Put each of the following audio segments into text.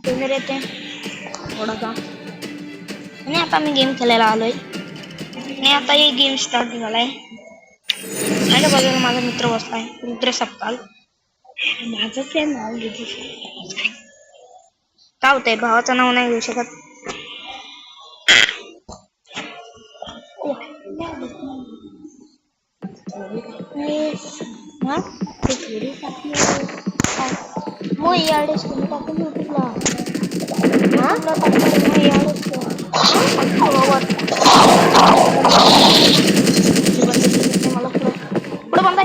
शेजारी येते थोडासा आणि आता मी गेम खेळायला आलोय आणि आता हे गेम स्टार्ट झालाय. माझ्या बाजूला माझा मित्र बसलाय रुद्र सपकाल. माझं ते नाव घेतलं काय होतंय भावाचं नाव नाही घेऊ शकत. मग यावेळेस तुम्ही टाकून युट्यूबला मला पुढे बंद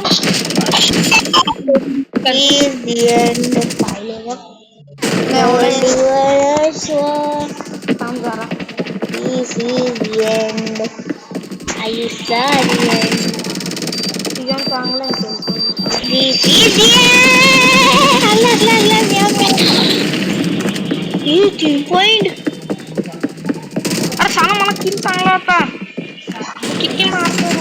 चांगलं पॉइंट. अरे सांगा मला किती चांगला होता किती मारतो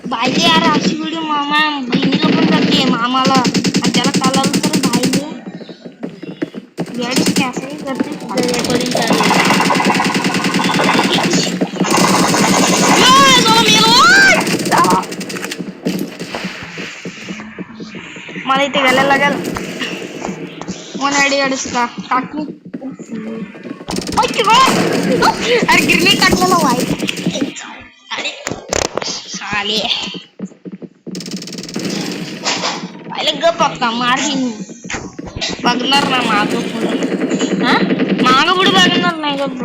बायले यार अशी व्हिडिओ मामा बहिणीला पण करते मामाला आणि त्याला कालावं तर बायले वेळेस कॅसे करते रेकॉर्डिंग मला इथे घालायला लागेल वन सुद्धा टाकू. अरे गिरणी टाकलेला वाईट साले पहिले गप पक्का मारही बघणार ना मागं पुढे मागं पुढे बघणार नाही गप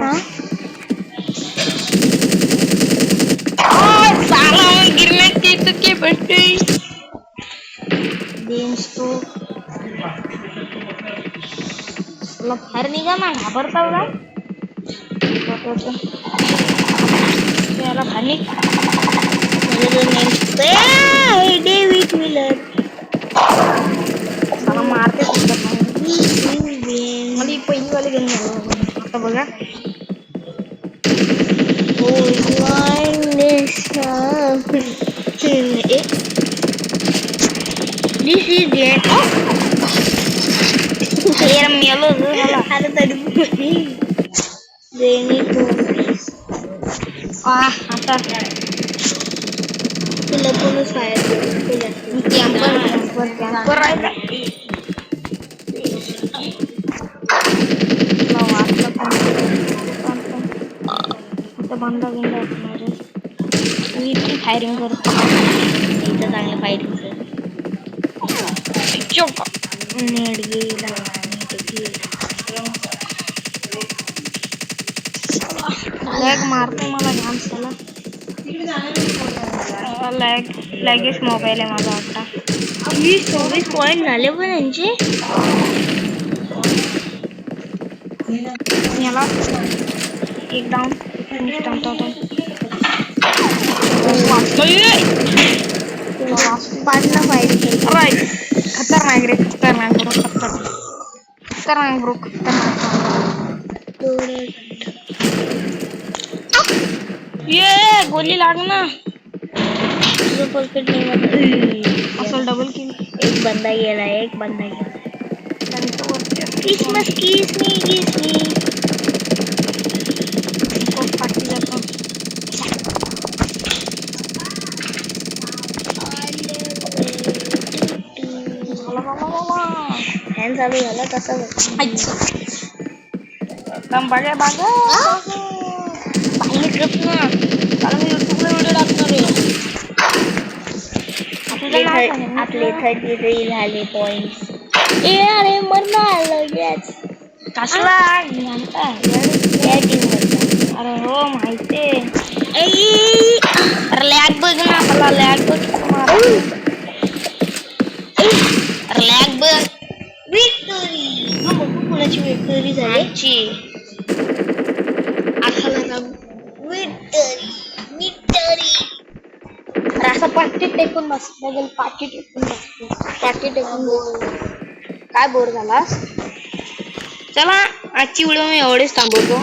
साला गिरण्याची चुकी भेटते तुला बाहेर निघा ना घाबरता का त्याला भानी डेव्हिड मिलर मला मारते मला पहिली वाली गेम आता बघा दिस इज इट मेलो आता तरी आता तुला कोणच बंद बिंद असणार मी इतकी फायरिंग करतो इथं चांगलं फायरिंग नेट गेला लॅग मारते मला डान्सला लॅगेच मोबाईल आहे माझा आता 24 पॉइंट झाले पण यांचे याला एक डाऊन खतरनाक रे खतरनाक ब्रो ये गोली लागना परफेक्ट नहीं असल डबल किल एक बंदा गेला किसमस किसमी को पार्टी जाता हॅन्ड चालू झाला तसं बघा बाहेर गप ना कारण मी युट्यूबला व्हिडिओ टाकणार आहे आपले 33 झाले पॉइंट्स अरे मरणार लगेच कसला या टीम अरे हो माहिती अरे लॅग बघ ना मला लॅग बघ अरे लॅग बघ विक्टरी कोणाची विक्टरी झाली विक्टरी असं पट्टी टेकून मस्त लागेल पाठी टेकून बसतो पाठी टेकून काय बोर झालास चला आजची व्हिडिओ मी एवढेच थांबवतो